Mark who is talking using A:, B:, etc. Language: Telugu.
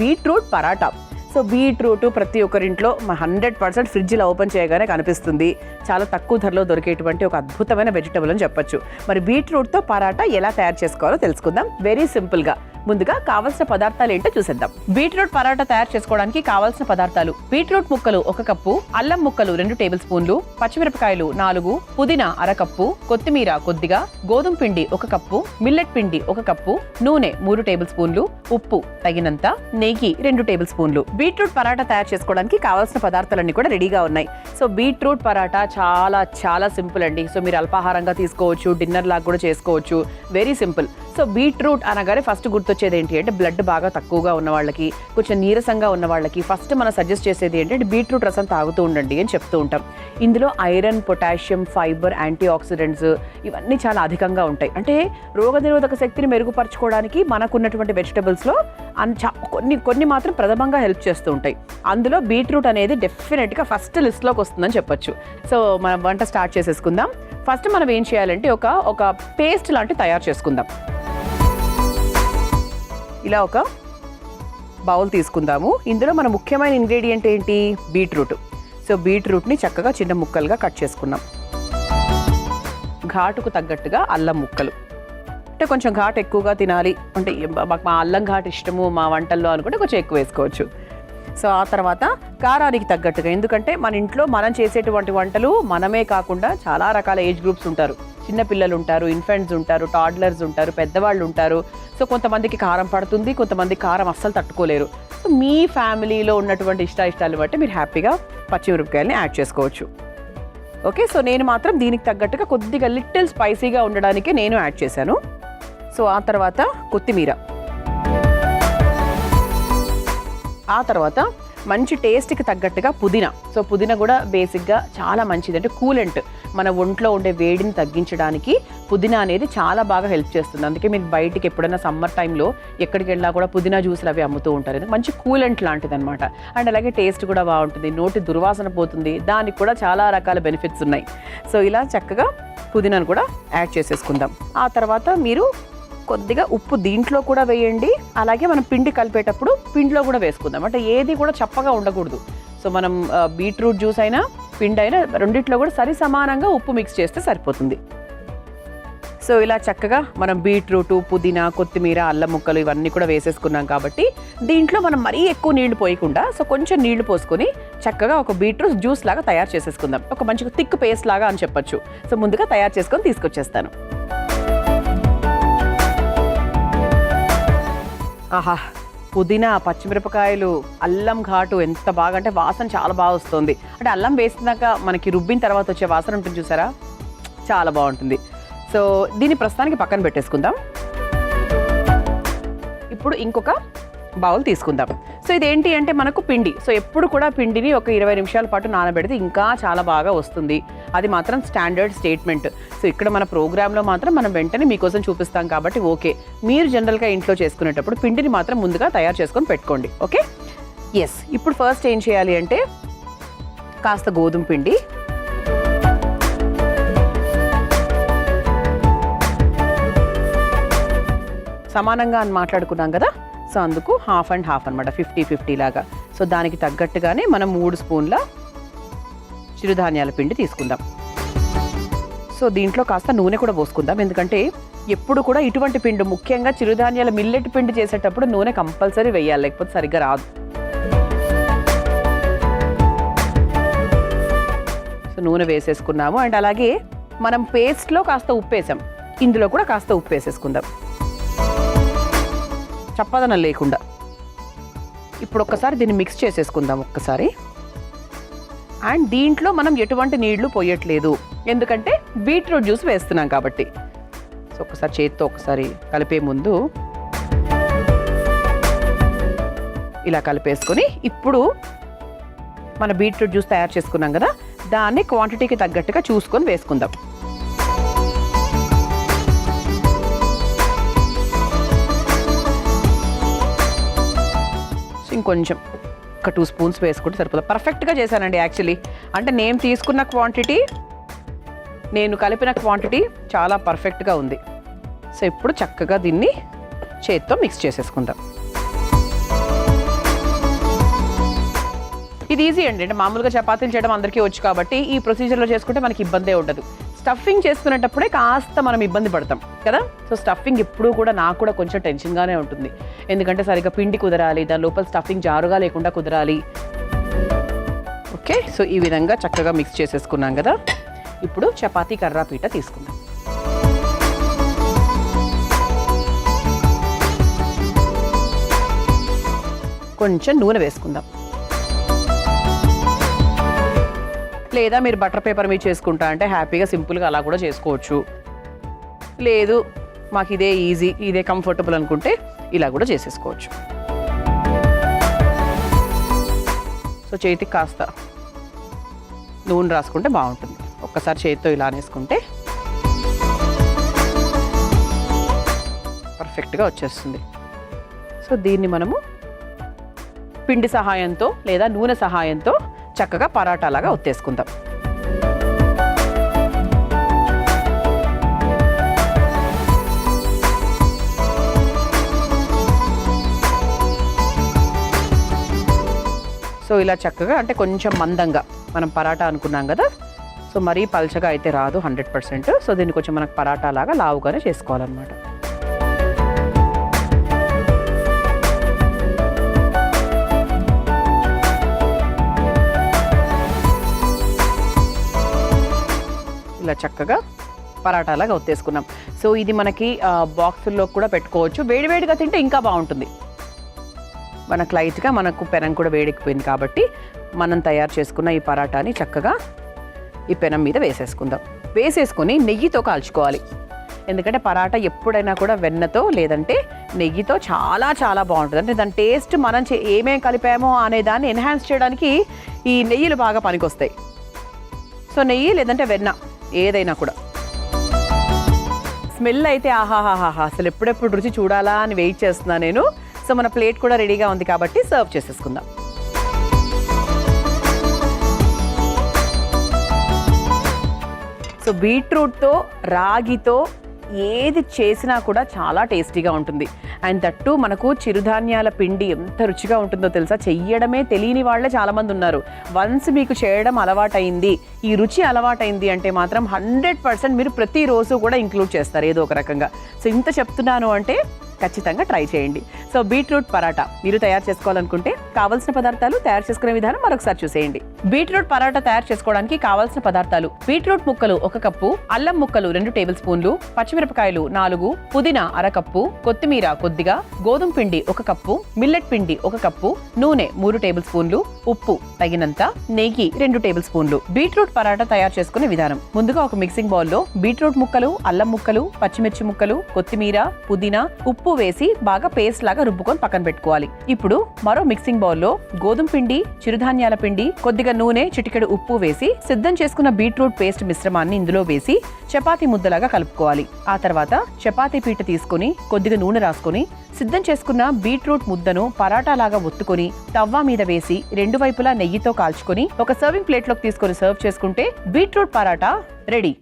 A: బీట్రూట్ పరాటా. సో బీట్రూట్ ప్రతి ఒక్కరింట్లో 100% ఫ్రిడ్జ్లో ఓపెన్ చేయగానే కనిపిస్తుంది. చాలా తక్కువ ధరలో దొరికేటువంటి ఒక అద్భుతమైన వెజిటబుల్ అని చెప్పొచ్చు. మరి బీట్రూట్తో పరాటా ఎలా తయారు చేసుకోవాలో తెలుసుకుందాం వెరీ సింపుల్గా. ముందుగా కావాల్సిన పదార్థాలు ఏంటో చూసేద్దాం. బీట్రూట్ పరాటా తయారు చేసుకోవడానికి కావాల్సిన పదార్థాలు: బీట్రూట్ ముక్కలు 1 కప్పు, అల్లం ముక్కలు 2 టేబుల్ స్పూన్లు, పచ్చిమిరపకాయలు 4, పుదీనా అరకప్పు, కొత్తిమీర కొద్దిగా, గోధుమ పిండి 1 కప్పు, మిల్లెట్ పిండి 1 కప్పు, నూనె 3 టేబుల్ స్పూన్లు, ఉప్పు తగినంత, నెయ్యి 2 టేబుల్ స్పూన్లు. బీట్రూట్ పరాటా తయారు చేసుకోవడానికి కావాల్సిన పదార్థాలన్నీ కూడా రెడీగా ఉన్నాయి. సో బీట్రూట్ పరాటా చాలా చాలా సింపుల్ అండి. సో మీరు అల్పాహారంగా తీసుకోవచ్చు, డిన్నర్ లాగా కూడా చేసుకోవచ్చు. Very simple. సో బీట్రూట్ అనగానే ఫస్ట్ గుర్తొచ్చేది ఏంటి అంటే బ్లడ్ బాగా తక్కువగా ఉన్న వాళ్ళకి, కొంచెం నీరసంగా ఉన్న వాళ్ళకి ఫస్ట్ మనం సజెస్ట్ చేసేది ఏంటంటే బీట్రూట్ రసం తాగుతూ ఉండండి అని చెప్తూ ఉంటాం. ఇందులో iron, potassium, fibre, anti oxidants ఇవన్నీ చాలా అధికంగా ఉంటాయి. అంటే రోగనిరోధక శక్తిని మెరుగుపరచుకోవడానికి మనకున్నటువంటి వెజిటబుల్స్లో కొన్ని మాత్రం ప్రథమంగా హెల్ప్ చేస్తూ ఉంటాయి. అందులో బీట్రూట్ అనేది డెఫినెట్గా ఫస్ట్ లిస్ట్లోకి వస్తుందని చెప్పొచ్చు. సో మనం వంట స్టార్ట్ చేసేసుకుందాం. ఫస్ట్ మనం ఏం చేయాలంటే ఒక పేస్ట్ లాంటి తయారు చేసుకుందాం. ఇలా ఒక బౌల్ తీసుకుందాము. ఇందులో మన ముఖ్యమైన ఇంగ్రీడియంట్ ఏంటి? బీట్రూట్. సో బీట్రూట్ని చక్కగా చిన్న ముక్కలుగా కట్ చేసుకున్నాం. ఘాటుకు తగ్గట్టుగా అల్లం ముక్కలు. అంటే కొంచెం ఘాటు ఎక్కువగా తినాలి అంటే మా అల్లం ఘాటు ఇష్టము మా వంటల్లో అనుకుంటే కొంచెం ఎక్కువ వేసుకోవచ్చు. సో ఆ తర్వాత కారానికి తగ్గట్టుగా, ఎందుకంటే మన ఇంట్లో మనం చేసేటువంటి వంటలు మనమే కాకుండా చాలా రకాల ఏజ్ గ్రూప్స్ ఉంటారు. చిన్నపిల్లలు ఉంటారు, ఇన్ఫెంట్స్ ఉంటారు, టాడ్లర్స్ ఉంటారు, పెద్దవాళ్ళు ఉంటారు. సో కొంతమందికి కారం పడుతుంది, కొంతమంది కారం అస్సలు తట్టుకోలేరు. సో మీ ఫ్యామిలీలో ఉన్నటువంటి ఇష్టాలు బట్టి మీరు హ్యాపీగా పచ్చిమిరపకాయలని యాడ్ చేసుకోవచ్చు. ఓకే, సో నేను మాత్రం దీనికి తగ్గట్టుగా కొద్దిగా లిటిల్ స్పైసీగా ఉండడానికి నేను యాడ్ చేశాను. సో ఆ తర్వాత కొత్తిమీర, ఆ తర్వాత మంచి టేస్ట్కి తగ్గట్టుగా పుదీనా. సో పుదీనా కూడా బేసిక్గా చాలా మంచిది, అంటే కూలెంట్, మన ఒంట్లో ఉండే వేడిని తగ్గించడానికి పుదీనా అనేది చాలా బాగా హెల్ప్ చేస్తుంది. అందుకే మీరు బయటికి ఎప్పుడైనా సమ్మర్ టైంలో ఎక్కడికి వెళ్ళినా కూడా పుదీనా జ్యూసులు అవి అమ్ముతూ ఉంటారు. మంచి కూలెంట్ లాంటిది అనమాట. అండ్ అలాగే టేస్ట్ కూడా బాగుంటుంది, నోటి దుర్వాసన పోతుంది, దానికి కూడా చాలా రకాల బెనిఫిట్స్ ఉన్నాయి. సో ఇలా చక్కగా పుదీనాను కూడా యాడ్ చేసేసుకుందాం. ఆ తర్వాత మీరు కొద్దిగా ఉప్పు దీంట్లో కూడా వేయండి. అలాగే మనం పిండి కలిపేటప్పుడు పిండిలో కూడా వేసుకుందాం. అంటే ఏది కూడా చప్పగా ఉండకూడదు. సో మనం బీట్రూట్ జ్యూస్ అయినా పిండి అయినా రెండిట్లో కూడా సరి సమానంగా ఉప్పు మిక్స్ చేస్తే సరిపోతుంది. సో ఇలా చక్కగా మనం బీట్రూట్, పుదీనా, కొత్తిమీర, అల్లం ముక్కలు ఇవన్నీ కూడా వేసేసుకున్నాం కాబట్టి దీంట్లో మనం మరీ ఎక్కువ నీళ్లు పోయకుండా సో కొంచెం నీళ్లు పోసుకొని చక్కగా ఒక బీట్రూట్ జ్యూస్ లాగా తయారు చేసేసుకుందాం. ఒక మంచిగా థిక్ పేస్ట్ లాగా అని చెప్పొచ్చు. సో ముందుగా తయారు చేసుకొని తీసుకొచ్చేస్తాను. ఆహా, పుదీనా, పచ్చిమిరపకాయలు, అల్లం ఘాటు ఎంత బాగా అంటే వాసన చాలా బాగా వస్తుంది. అంటే అల్లం వేసినాక మనకి రుబ్బిన తర్వాత వచ్చే వాసన ఉంటుంది చూసారా, చాలా బాగుంటుంది. సో దీన్ని ప్రస్తుతానికి పక్కన పెట్టేసుకుందాం. ఇప్పుడు ఇంకొక బౌల్ తీసుకుందాం. సో ఇదేంటి అంటే మనకు పిండి. సో ఎప్పుడు కూడా పిండిని ఒక 20 నిమిషాల పాటు నానబెడితే ఇంకా చాలా బాగా వస్తుంది. అది మాత్రం స్టాండర్డ్ స్టేట్మెంట్. సో ఇక్కడ మన ప్రోగ్రాంలో మాత్రం మనం వెంటనే మీకోసం చూపిస్తాం కాబట్టి ఓకే. మీరు జనరల్గా ఇంట్లో చేసుకునేటప్పుడు పిండిని మాత్రం ముందుగా తయారు చేసుకొని పెట్టుకోండి. Okay, yes. ఇప్పుడు ఫస్ట్ ఏం చేయాలి అంటే కాస్త గోధుమ పిండి, సమానంగా అని మాట్లాడుకున్నాం కదా. సో అందుకు 1/2 and 1/2 అనమాట, 50-50 లాగా. సో దానికి తగ్గట్టుగానే మనం 3 స్పూన్ల చిరుధాన్యాల పిండి తీసుకుందాం. సో దీంట్లో కాస్త నూనె కూడా పోసుకుందాం, ఎందుకంటే ఎప్పుడు కూడా ఇటువంటి పిండి, ముఖ్యంగా చిరుధాన్యాల మిల్లెట్ పిండి చేసేటప్పుడు నూనె కంపల్సరీ వేయాలి, లేకపోతే సరిగ్గా రాదు. సో నూనె వేసేసుకున్నాము. అండ్ అలాగే మనం పేస్ట్లో కాస్త ఉప్పు వేసాం, ఇందులో కూడా కాస్త ఉప్పు వేసేసుకుందాం చప్పదనం లేకుండా. ఇప్పుడు ఒక్కసారి దీన్ని మిక్స్ చేసేసుకుందాం ఒక్కసారి. అండ్ దీంట్లో మనం ఎటువంటి నీళ్లు పోయట్లేదు, ఎందుకంటే బీట్రూట్ జ్యూస్ వేస్తున్నాం కాబట్టి. సో ఒక్కసారి చేతితో ఒకసారి కలిపే ముందు ఇలా కలిపేసుకొని ఇప్పుడు మన బీట్రూట్ జ్యూస్ తయారు చేసుకున్నాం కదా, దాన్ని క్వాంటిటీకి తగ్గట్టుగా చూసుకొని వేసుకుందాం. ఇంకొంచెం ఒక 2 స్పూన్స్ వేసుకుంటే సరిపోతుంది. పర్ఫెక్ట్గా చేశానండి యాక్చువల్లీ. అంటే నేను తీసుకున్న క్వాంటిటీ, నేను కలిపిన క్వాంటిటీ చాలా పర్ఫెక్ట్గా ఉంది. సో ఇప్పుడు చక్కగా దీన్ని చేత్తో మిక్స్ చేసేసుకుందాం. ఇది ఈజీ అండి, అంటే మామూలుగా చపాతీలు చేయడం అందరికీ వచ్చు కాబట్టి ఈ ప్రొసీజర్లో చేసుకుంటే మనకి ఇబ్బందే ఉండదు. స్టఫింగ్ చేసుకునేటప్పుడే కాస్త మనం ఇబ్బంది పడతాం కదా. సో స్టఫింగ్ ఎప్పుడూ కూడా నాకు కూడా కొంచెం టెన్షన్గానే ఉంటుంది, ఎందుకంటే సరిగ్గా పిండి కుదరాలి, దాని లోపల స్టఫింగ్ జారుగా లేకుండా కుదరాలి. ఓకే, సో ఈ విధంగా చక్కగా మిక్స్ చేసేసుకున్నాం కదా. ఇప్పుడు చపాతీ కర్రాపీట తీసుకుందాం. కొంచెం నూనె వేసుకుందాం, లేదా మీరు బటర్ పేపర్ మీద చేసుకుంటా అంటే హ్యాపీగా సింపుల్గా అలా కూడా చేసుకోవచ్చు. లేదు మాకు ఇదే ఈజీ, ఇదే కంఫర్టబుల్ అనుకుంటే ఇలా కూడా చేసేసుకోవచ్చు. సో చేతికి కాస్త నూనె రాసుకుంటే బాగుంటుంది. ఒక్కసారి చేతితో ఇలా అనేసుకుంటే పర్ఫెక్ట్గా వచ్చేస్తుంది. సో దీన్ని మనము పిండి సహాయంతో లేదా నూనె సహాయంతో చక్కగా పరాటాలాగా ఒత్తేసుకుందాం. సో ఇలా చక్కగా అంటే కొంచెం మందంగా మనం పరాటా అనుకున్నాం కదా, సో మరీ పల్చగా అయితే రాదు 100%. సో దీన్ని కొంచెం మనకు పరాటా లాగా లావుగానే చేసుకోవాలన్నమాట. ఇలా చక్కగా పరాటాలాగా ఒత్తేసుకున్నాం. సో ఇది మనకి బాక్సుల్లో కూడా పెట్టుకోవచ్చు. వేడివేడిగా తింటే ఇంకా బాగుంటుంది. మనకు లైట్గా మనకు పెనం కూడా వేడెక్కిపోయింది కాబట్టి మనం తయారు చేసుకున్న ఈ పరాటాని చక్కగా ఈ పెనం మీద వేసేసుకుందాం. వేసేసుకొని నెయ్యితో కాల్చుకోవాలి, ఎందుకంటే పరాటా ఎప్పుడైనా కూడా వెన్నతో లేదంటే నెయ్యితో చాలా చాలా బాగుంటుంది. అంటే దాని టేస్ట్ మనం ఏమేమి కలిపామో అనే దాన్ని ఎన్హాన్స్ చేయడానికి ఈ నెయ్యిలు బాగా పనికొస్తాయి. సో నెయ్యి లేదంటే వెన్న ఏదైనా కూడా. స్మెల్ అయితే ఆహాహాహా, అసలు ఎప్పుడెప్పుడు రుచి చూడాలా అని వెయిట్ చేస్తున్నాను నేను. సో మన ప్లేట్ కూడా రెడీగా ఉంది కాబట్టి సర్వ్ చేసేసుకుందాం. సో బీట్రూట్తో రాగితో ఏది చేసినా కూడా చాలా టేస్టీగా ఉంటుంది. అండ్ దట్టు మనకు చిరుధాన్యాల పిండి ఎంత రుచిగా ఉంటుందో తెలుసా. చెయ్యడమే తెలియని వాళ్ళే చాలామంది ఉన్నారు. వన్స్ మీకు చేయడం అలవాటైంది, ఈ రుచి అలవాటైంది అంటే మాత్రం 100% మీరు ప్రతిరోజు కూడా ఇంక్లూడ్ చేస్తారు ఏదో ఒక రకంగా. సో ఇంత చెప్తున్నాను అంటే ఖచ్చితంగా ట్రై చేయండి. సో బీట్రూట్ పరాటా మీరు తయారు చేసుకోవాలనుకుంటే కావాల్సిన పదార్థాలు, తయారు చేసుకునే విధానం మరొకసారి చూసేయండి. బీట్రూట్ పరాటా తయారు చేసుకోవడానికి కావాల్సిన పదార్థాలు: బీట్రూట్ ముక్కలు 1 కప్పు, అల్లం ముక్కలు 2 టేబుల్ స్పూన్లు, పచ్చిమిరపకాయలు 4, పుదీనా 1/2 కప్పు, కొత్తిమీర కొద్దిగా, గోధుమ పిండి 1 కప్పు, మిల్లెట్ పిండి 1 కప్పు, నూనె 3 టేబుల్ స్పూన్లు, ఉప్పు తగినంత, నెయ్యి 2 టేబుల్ స్పూన్లు. బీట్రూట్ పరాటా తయారు చేసుకునే విధానం: ముందుగా ఒక మిక్సింగ్ బౌల్లో బీట్రూట్ ముక్కలు, అల్లం ముక్కలు, పచ్చిమిర్చి ముక్కలు, కొత్తిమీర, పుదీనా, ఉప్పు వేసి బాగా పేస్ట్ లాగా రుబ్బుకొని పక్కన పెట్టుకోవాలి. ఇప్పుడు మరో మిక్సింగ్ బౌల్లో గోధుమ పిండి, చిరుధాన్యాల పిండి, కొద్దిగా నూనె, చిటికెడు ఉప్పు వేసి సిద్ధం చేసుకున్న బీట్రూట్ పేస్ట్ మిశ్రమాన్ని ఇందులో వేసి చపాతీ ముద్దలాగా కలుపుకోవాలి. ఆ తర్వాత చపాతీ పీట తీసుకుని కొద్దిగా నూనె రాసుకొని సిద్ధం చేసుకున్న బీట్రూట్ ముద్దను పరాటాలాగా ఒత్తుకొని తవ్వ మీద వేసి 2 వైపులా నెయ్యితో కాల్చుకొని ఒక సర్వింగ్ ప్లేట్లోకి తీసుకొని సర్వ్ చేసుకుంటే బీట్రూట్ పరాటా రెడీ.